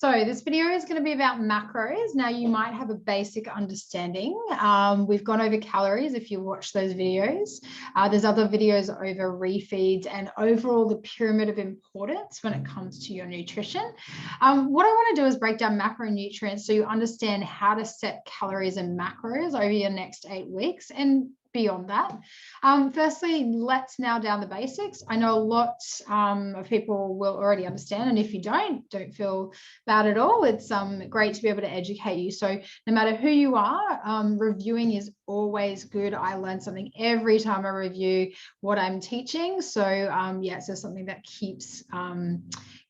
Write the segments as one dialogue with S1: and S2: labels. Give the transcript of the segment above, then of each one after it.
S1: So this video is going to be about macros. Now you might have a basic understanding. We've gone over calories if you watch those videos. There's other videos over refeeds and overall the pyramid of importance when it comes to your nutrition. What I want to do is break down macronutrients so you understand how to set calories and macros over your next 8 weeks and beyond that. Firstly, let's nail down the basics. I know a lot of people will already understand, and if you don't feel bad at all. It's great to be able to educate you. So no matter who you are, reviewing is always good. I learn something every time I review what I'm teaching. So yeah, it's just something that keeps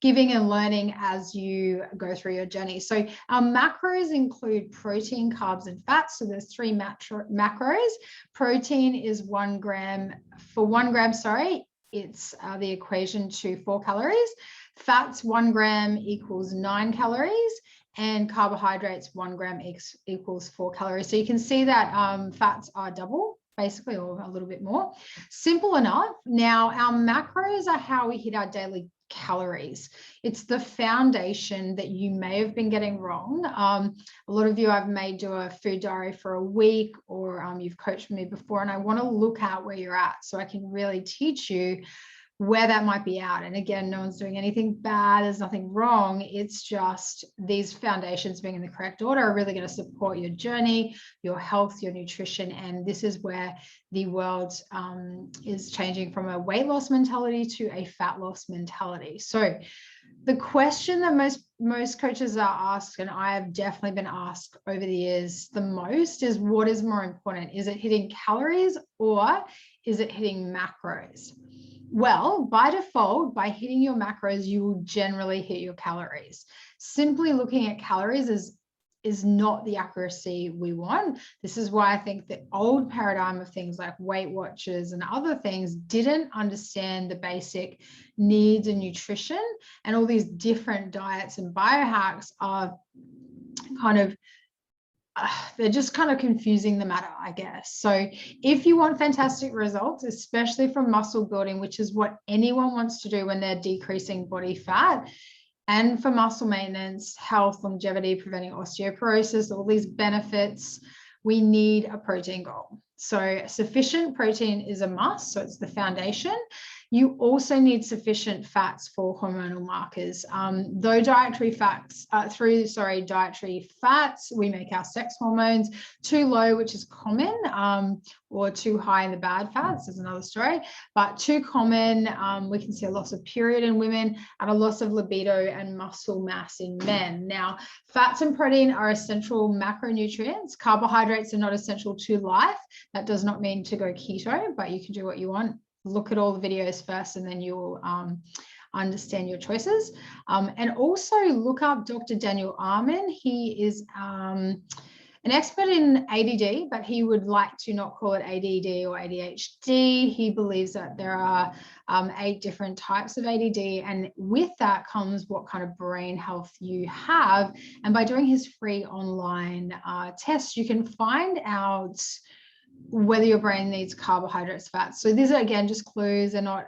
S1: giving and learning as you go through your journey. So macros include protein, carbs, and fats. So there's 3 macros. Protein is 1 gram. For 1 gram, it's the equation to 4 calories. Fats, 1 gram equals 9 calories. And carbohydrates, 1 gram equals 4 calories. So you can see that fats are double, basically, or a little bit more. Simple enough. Now, our macros are how we hit our daily calories. It's the foundation that you may have been getting wrong. A lot of you I've made do a food diary for a week, or you've coached me before, and I want to look at where you're at so I can really teach you where that might be out. And again, no one's doing anything bad. There's nothing wrong. It's just these foundations being in the correct order are really going to support your journey, your health, your nutrition. And this is where the world is changing from a weight loss mentality to a fat loss mentality. So the question that most coaches are asked, and I have definitely been asked over the years the most, is what is more important? Is it hitting calories or is it hitting macros? Well, by default, by hitting your macros, you will generally hit your calories. Simply looking at calories is not the accuracy we want. This is why I think the old paradigm of things like Weight Watchers and other things didn't understand the basic needs and nutrition, and all these different diets and biohacks are kind of they're just kind of confusing the matter, I guess. So if you want fantastic results, especially from muscle building, which is what anyone wants to do when they're decreasing body fat, and for muscle maintenance, health, longevity, preventing osteoporosis, all these benefits, we need a protein goal. So sufficient protein is a must. So it's the foundation. You also need sufficient fats for hormonal markers. Though dietary fats, dietary fats, we make our sex hormones too low, which is common, or too high in the bad fats is another story, but too common. We can see a loss of period in women and a loss of libido and muscle mass in men. Now, fats and protein are essential macronutrients. Carbohydrates are not essential to life. That does not mean to go keto, but you can do what you want. Look at all the videos first, and then you'll understand your choices. And also look up Dr. Daniel Amen. He is an expert in ADD, but he would like to not call it ADD or ADHD. He believes that there are 8 different types of ADD, and with that comes what kind of brain health you have. And by doing his free online test, you can find out whether your brain needs carbohydrates, fats. So these are, again, just clues. They're not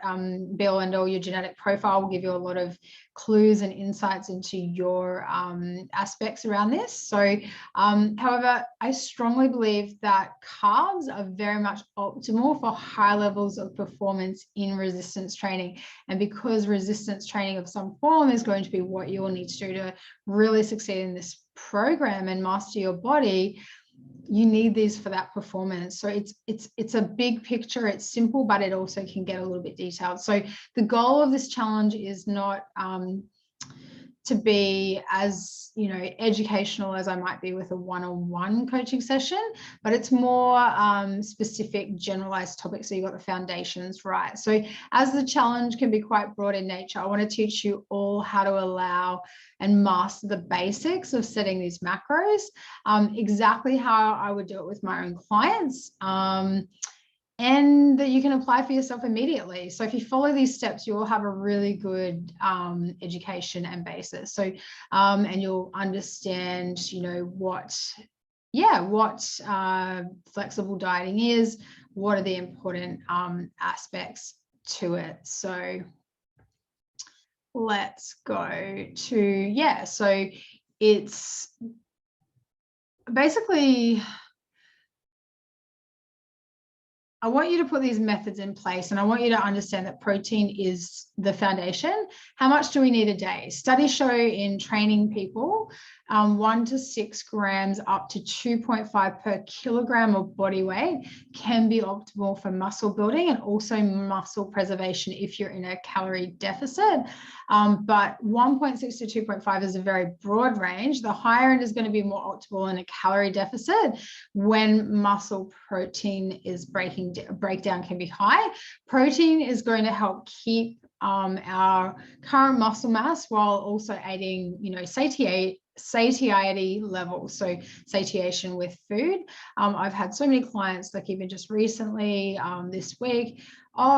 S1: be all and all. Your genetic profile will give you a lot of clues and insights into your aspects around this. So however, I strongly believe that carbs are very much optimal for high levels of performance in resistance training. And because resistance training of some form is going to be what you will need to do to really succeed in this program and master your body, you need these for that performance. So it's a big picture. It's simple, but it also can get a little bit detailed. So the goal of this challenge is not to be as educational as I might be with a one-on-one coaching session, but it's more specific, generalized topics, so you got the foundations right. So as the challenge can be quite broad in nature, I want to teach you all how to allow and master the basics of setting these macros, exactly how I would do it with my own clients, and that you can apply for yourself immediately. So if you follow these steps, you will have a really good education and basis. So and you'll understand, what flexible dieting is, what are the important aspects to it. So let's go to, yeah, so it's basically, I want you to put these methods in place, and I want you to understand that protein is the foundation. How much do we need a day? Studies show in training people, 1 to 6 grams up to 2.5 per kilogram of body weight can be optimal for muscle building and also muscle preservation if you're in a calorie deficit. But 1.6 to 2.5 is a very broad range. The higher end is going to be more optimal in a calorie deficit when muscle protein is breakdown can be high. Protein is going to help keep our current muscle mass while also aiding, satiety levels, so satiation with food. I've had so many clients, like even just recently this week,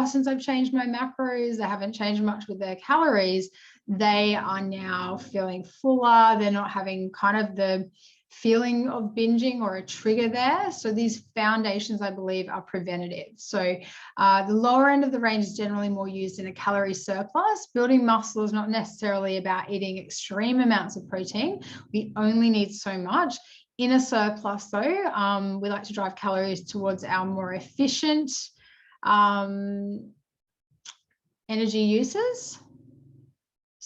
S1: since I've changed my macros, they haven't changed much with their calories, they are now feeling fuller, they're not having kind of the feeling of binging or a trigger there. So these foundations, I believe, are preventative. So the lower end of the range is generally more used in a calorie surplus. Building muscle is not necessarily about eating extreme amounts of protein. We only need so much. In a surplus, though, we like to drive calories towards our more efficient energy uses.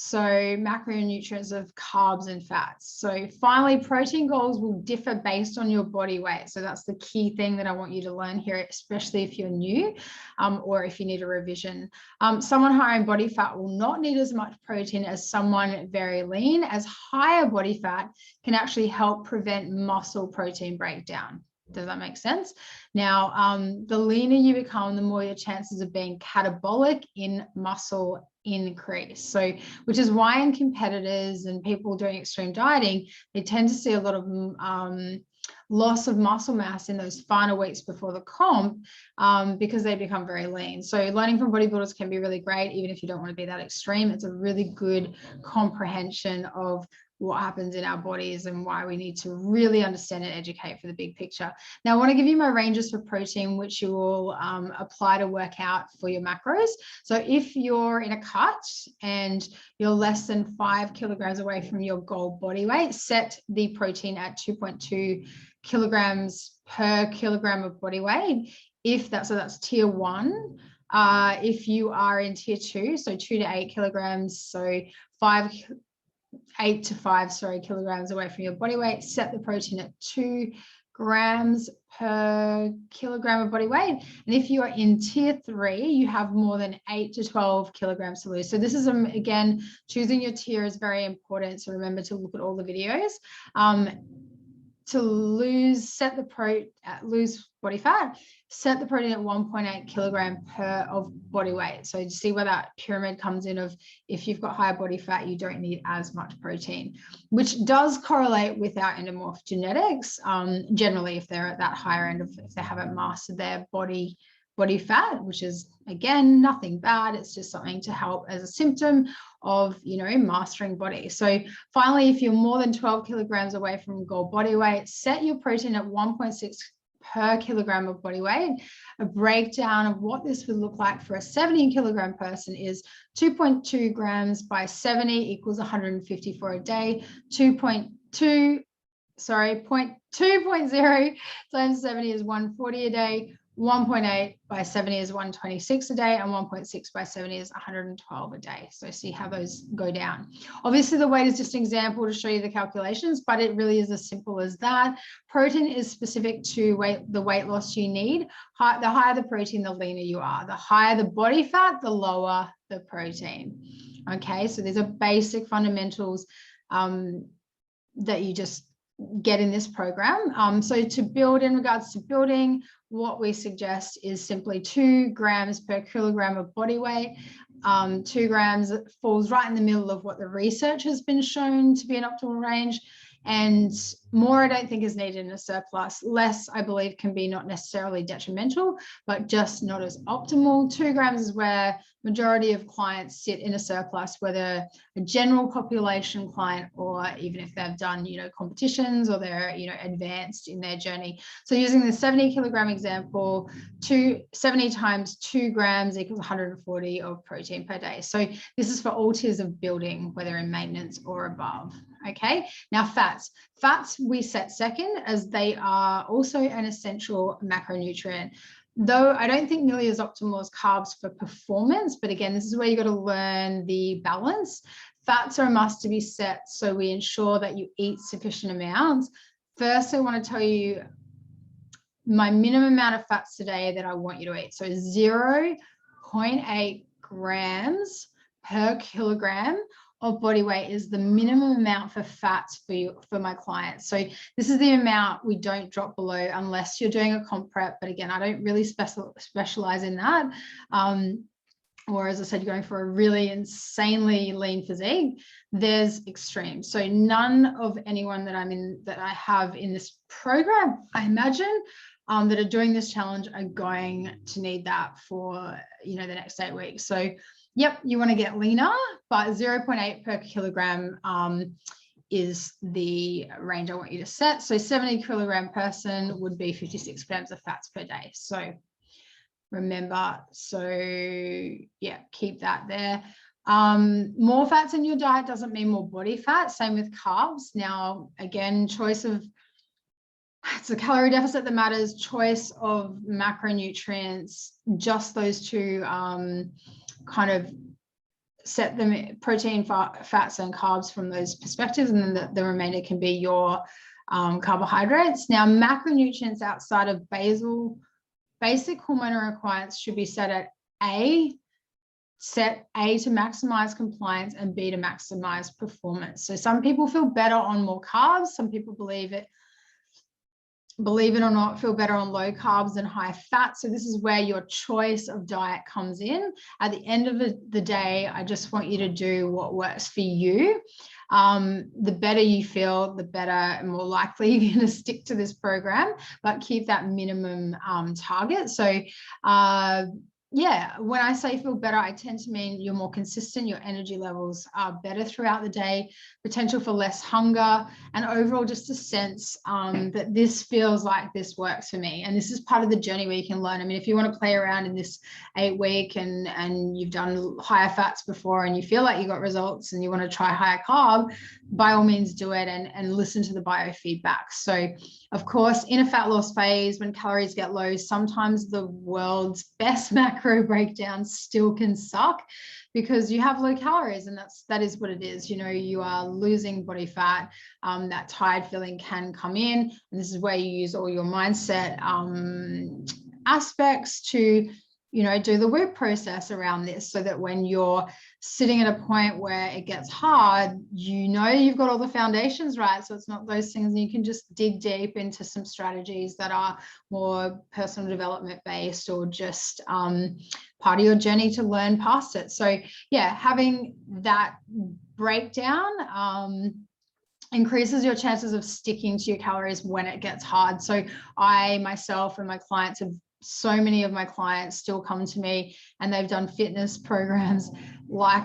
S1: So macronutrients of carbs and fats. So finally, protein goals will differ based on your body weight. So that's the key thing that I want you to learn here, especially if you're new or if you need a revision. Someone high in body fat will not need as much protein as someone very lean, as higher body fat can actually help prevent muscle protein breakdown. Does that make sense? Now, the leaner you become, the more your chances of being catabolic in muscle increase. So, which is why in competitors and people doing extreme dieting, they tend to see a lot of loss of muscle mass in those final weeks before the comp because they become very lean. So learning from bodybuilders can be really great, even if you don't want to be that extreme. It's a really good comprehension of what happens in our bodies and why we need to really understand and educate for the big picture. Now, I want to give you my ranges for protein, which you will apply to work out for your macros. So if you're in a cut and you're less than 5 kilograms away from your goal body weight, set the protein at 2.2 kilograms per kilogram of body weight. So that's tier 1. If you are in tier 2, so 2 to 8 kilograms, so 8 to 5 kilograms away from your body weight, set the protein at 2 grams per kilogram of body weight. And if you are in tier 3, you have more than 8 to 12 kilograms to lose. So this is, again, choosing your tier is very important. So remember to look at all the videos. To lose body fat, set the protein at 1.8 kilogram per of body weight. So you see where that pyramid comes in of if you've got higher body fat, you don't need as much protein, which does correlate with our endomorph genetics. Generally, if they're at that higher end if they haven't mastered their body fat, which is, again, nothing bad. It's just something to help as a symptom of, mastering body. So finally, if you're more than 12 kilograms away from goal body weight, set your protein at 1.6 per kilogram of body weight. A breakdown of what this would look like for a 70 kilogram person is 2.2 grams by 70 equals 150 for a day. 0.2 times 70 is 140 a day. 1.8 by 70 is 126 a day, and 1.6 by 70 is 112 a day. So see how those go down. Obviously, the weight is just an example to show you the calculations, but it really is as simple as that. Protein is specific to the weight loss you need. The higher the protein, the leaner you are. The higher the body fat, the lower the protein. Okay, so these are basic fundamentals that you just get in this program. So to build, in regards to building, what we suggest is simply 2 grams per kilogram of body weight. 2 grams falls right in the middle of what the research has been shown to be an optimal range. And More, I don't think, is needed in a surplus. Less, I believe, can be not necessarily detrimental, but just not as optimal. 2 grams is where majority of clients sit in a surplus, whether a general population client or even if they've done, competitions or they're, advanced in their journey. So using the 70 kilogram example, 70 times 2 grams equals 140 of protein per day. So this is for all tiers of building, whether in maintenance or above. Okay, now fats we set second, as they are also an essential macronutrient, though I don't think nearly as optimal as carbs for performance. But again, this is where you got to learn the balance. Fats are a must to be set, so we ensure that you eat sufficient amounts. First, I want to tell you my minimum amount of fats today that I want you to eat. So 0.8 grams per kilogram of body weight is the minimum amount for fats for my clients. So this is the amount we don't drop below unless you're doing a comp prep. But again, I don't really specialize in that. Or as I said, you're going for a really insanely lean physique, there's extremes. So none of anyone that I have in this program, I imagine, that are doing this challenge are going to need that for, the next 8 weeks. So yep, you want to get leaner, but 0.8 per kilogram is the range I want you to set. So 70 kilogram person would be 56 grams of fats per day. So remember, yeah, keep that there. More fats in your diet doesn't mean more body fat. Same with carbs. Now, again, it's the calorie deficit that matters. Choice of macronutrients, just those two kind of set them, protein, fats and carbs from those perspectives, and then the remainder can be your carbohydrates. Now, macronutrients outside of basic hormonal requirements should be set at set A to maximize compliance and B to maximize performance. So some people feel better on more carbs. Some people believe it or not, feel better on low carbs and high fat. So this is where your choice of diet comes in. At the end of the day, I just want you to do what works for you. The better you feel, the better and more likely you're going to stick to this program, but keep that minimum target. So yeah, when I say feel better, I tend to mean you're more consistent, your energy levels are better throughout the day, potential for less hunger, and overall just a sense that this feels like this works for me. And this is part of the journey where you can learn. I mean, if you want to play around in this 8 week and you've done higher fats before and you feel like you got results and you want to try higher carb, by all means do it and listen to the biofeedback. So of course, in a fat loss phase, when calories get low, sometimes the world's best macro breakdowns still can suck because you have low calories, and that is what it is. You are losing body fat. That tired feeling can come in, and this is where you use all your mindset aspects to do the work process around this, so that when you're sitting at a point where it gets hard, you've got all the foundations right. So it's not those things, and you can just dig deep into some strategies that are more personal development based, or just part of your journey to learn past it. So yeah, having that breakdown increases your chances of sticking to your calories when it gets hard. So I myself and my clients so many of my clients still come to me and they've done fitness programs like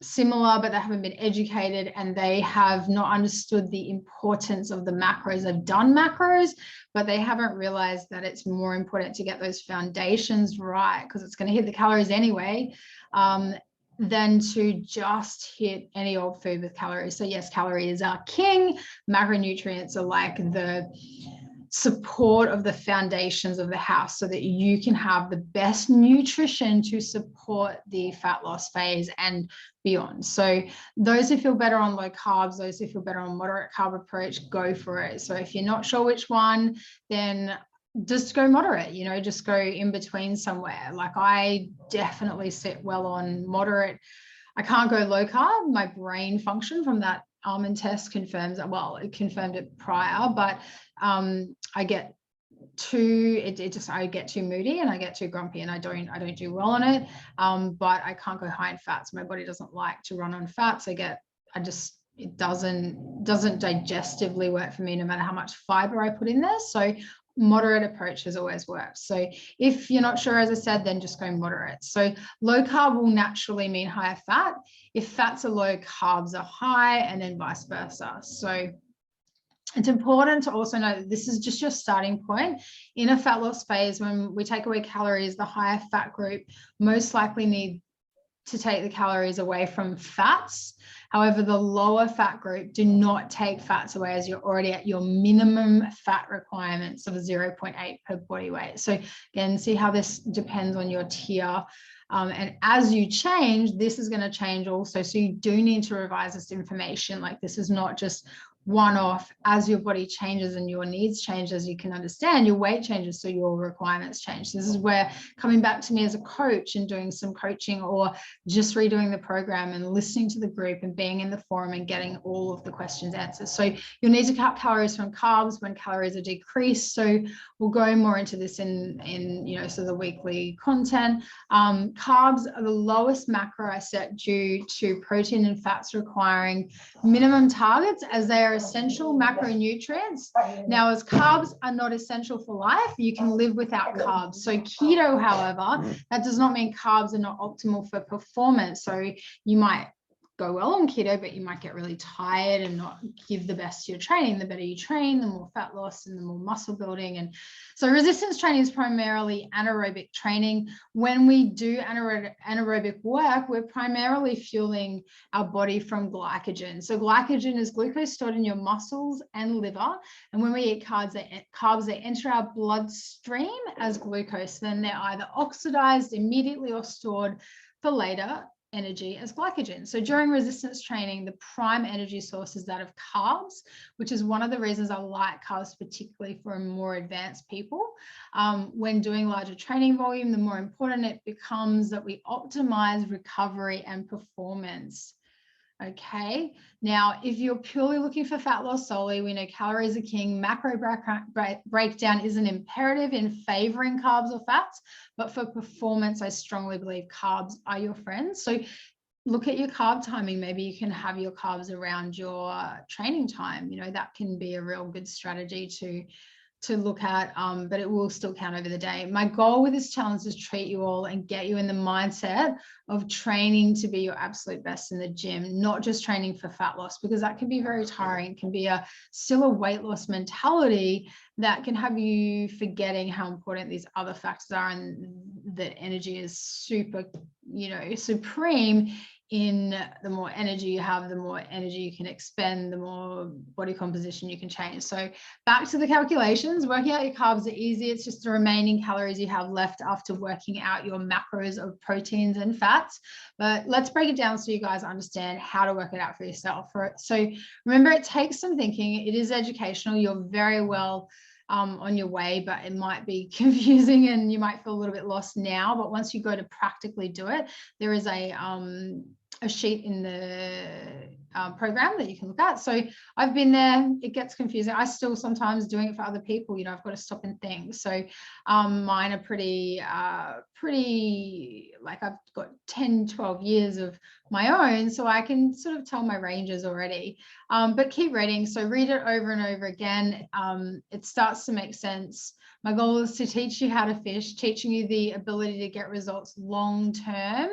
S1: similar, but they haven't been educated and they have not understood the importance of the macros. They've done macros, but they haven't realized that it's more important to get those foundations right, because it's going to hit the calories anyway, than to just hit any old food with calories. So yes, calories are king. Macronutrients are like the support of the foundations of the house, so that you can have the best nutrition to support the fat loss phase and beyond. So those who feel better on low carbs, those who feel better on moderate carb approach, go for it. So if you're not sure which one, then just go moderate, just go in between somewhere. Like I definitely sit well on moderate. I can't go low carb. My brain function from that almond test confirms that. Well, it confirmed it prior, but I get too moody and I get too grumpy, and I don't do well on it. But I can't go high in fats. My body doesn't like to run on fats. I it doesn't digestively work for me no matter how much fiber I put in there. So moderate approaches always work. So if you're not sure, as I said, then just go moderate. So low carb will naturally mean higher fat. If fats are low, carbs are high, and then vice versa. So it's important to also know that this is just your starting point. In a fat loss phase, when we take away calories, the higher fat group most likely need to take the calories away from fats. However, the lower fat group do not take fats away, as you're already at your minimum fat requirements of 0.8 per body weight. So again, see how this depends on your tier. And as you change, this is going to change also. So you do need to revise this information. Like, this is not just one-off. As your body changes and your needs change, as you can understand, your weight changes, so your requirements change. This is where coming back to me as a coach and doing some coaching, or just redoing the program and listening to the group and being in the forum and getting all of the questions answered. So you'll need to cut calories from carbs when calories are decreased. So we'll go more into this in so the weekly content. Carbs are the lowest macro I set due to protein and fats requiring minimum targets, as they are essential macronutrients. Now, as carbs are not essential for life, you can live without carbs. So keto, however, that does not mean carbs are not optimal for performance. So you might go well on keto, but you might get really tired and not give the best to your training. The better you train, the more fat loss and the more muscle building. And so resistance training is primarily anaerobic training. When we do anaerobic work, we're primarily fueling our body from glycogen. So glycogen is glucose stored in your muscles and liver. And when we eat carbs, they enter our bloodstream as glucose. Then they're either oxidized immediately or stored for later energy as glycogen. So during resistance training, the prime energy source is that of carbs, which is one of the reasons I like carbs, particularly for more advanced people. When doing larger training volume, the more important it becomes that we optimize recovery and performance. Okay, now if you're purely looking for fat loss solely, we know calories are king. Macro breakdown is an imperative in favoring carbs or fats, but for performance, I strongly believe carbs are your friends. So look at your carb timing. Maybe you can have your carbs around your training time. That can be a real good strategy to look at, but it will still count over the day. My goal with this challenge is to treat you all and get you in the mindset of training to be your absolute best in the gym, not just training for fat loss, because that can be very tiring. It can be still a weight loss mentality that can have you forgetting how important these other factors are, and that energy is super, supreme. In the more energy you have, the more energy you can expend, the more body composition you can change. So back to the calculations, working out your carbs are easy. It's just the remaining calories you have left after working out your macros of proteins and fats. But let's break it down so you guys understand how to work it out for yourself. So remember, it takes some thinking. It is educational. You're very well on your way, but it might be confusing and you might feel a little bit lost now. But once you go to practically do it, there is a sheet in the program that you can look at. So I've been there. It gets confusing. I still sometimes doing it for other people, I've got to stop and think. So mine are pretty, like, I've got 10, 12 years of my own, so I can sort of tell my ranges already. But keep reading. So read it over and over again. It starts to make sense. My goal is to teach you how to fish, teaching you the ability to get results long term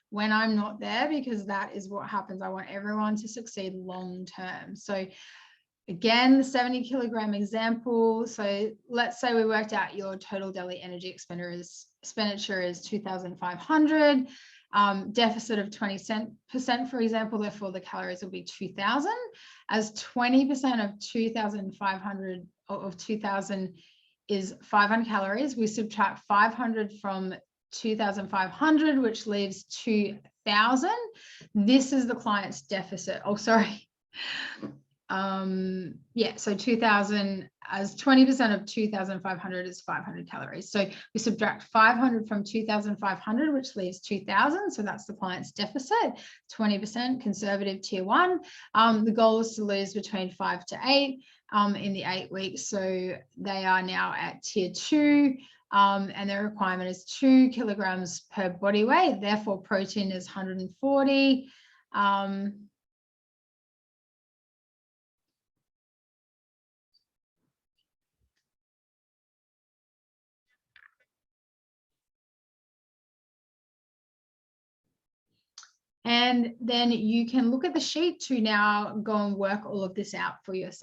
S1: when I'm not there, because that is what happens. I want everyone to succeed long term. So again, the 70 kilogram example. So let's say we worked out your total daily energy expenditure is 2,500, deficit of 20%, for example, therefore the calories will be 2,000. As 20% of 2,500 of 2,000 is 500 calories, we subtract 500 from 2,500, which leaves 2,000. This is the client's deficit. Oh, sorry. So 2,000 as 20% of 2,500 is 500 calories. So we subtract 500 from 2,500, which leaves 2,000. So that's the client's deficit, 20% conservative tier 1. The goal is to lose between 5 to 8 in the 8 weeks. So they are now at tier 2. And their requirement is 2 kilograms per body weight. Therefore, protein is 140. And then you can look at the sheet to now go and work all of this out for yourself.